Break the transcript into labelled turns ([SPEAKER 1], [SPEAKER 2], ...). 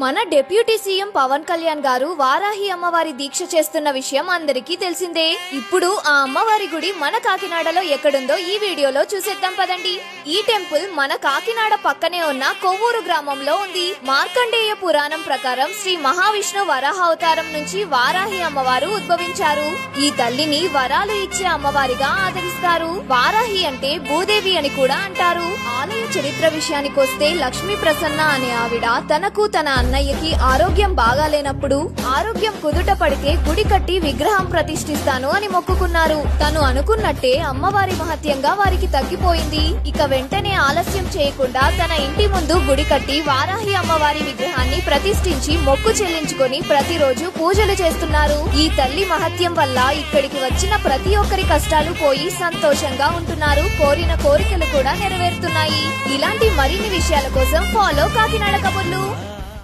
[SPEAKER 1] మన deputy CM Pawan Kalyan గారు వారాహి అమ్మవారి దీక్ష చేస్తున్న విషయం అందరికీ తెలిసిందే. ఇప్పుడు ఆ అమ్మవారి గుడి మన కాకినాడలో ఎక్కడుందో ఈ వీడియోలో చూసేద్దాం పదండి. ఈ టెంపుల్ మన కాకినాడ పక్కనే ఉన్న కొవ్వూరు గ్రామంలో ఉంది. మార్కండేయ పురాణం ప్రకారం శ్రీ మహావిష్ణు వరాహ అవతారం నుంచి వారాహి అమ్మవారు ఉద్భవించారు. ఈ తల్లిని వరాలు ఇచ్చే అమ్మవారిగా ఆదరిస్తారు. వారాహి అంటే భూదేవి అని కూడా అంటారు. ఆలయ చరిత్ర విషయానికొస్తే లక్ష్మీ ప్రసన్న అనే ఆవిడ తనకు తన అన్నయ్యకి ఆరోగ్యం బాగాలేనప్పుడు ఆరోగ్యం కుదుట పడితే గుడి కట్టి విగ్రహం ప్రతిష్ఠిస్తాను అని మొక్కుకున్నారు. తను అనుకున్నట్టే అమ్మవారి మహత్యంగా వారికి తగ్గిపోయింది. ఇక వెంటనే ఆలస్యం చేయకుండా తన ఇంటి ముందు గుడి కట్టి వారాహి అమ్మవారి విగ్రహాన్ని ప్రతిష్ఠించి మొక్కు చెల్లించుకొని ప్రతిరోజు పూజలు చేస్తున్నారు. ఈ తల్లి మహత్యం వల్ల ఇక్కడికి వచ్చిన ప్రతి ఒక్కరి కష్టాలు పోయి సంతోషంగా ఉంటున్నారు. కోరిన కోరికలు కూడా నెరవేరుతున్నాయి. ఇలాంటి మరిన్ని విషయాల కోసం ఫాలో కాకినాడ కబుర్లు.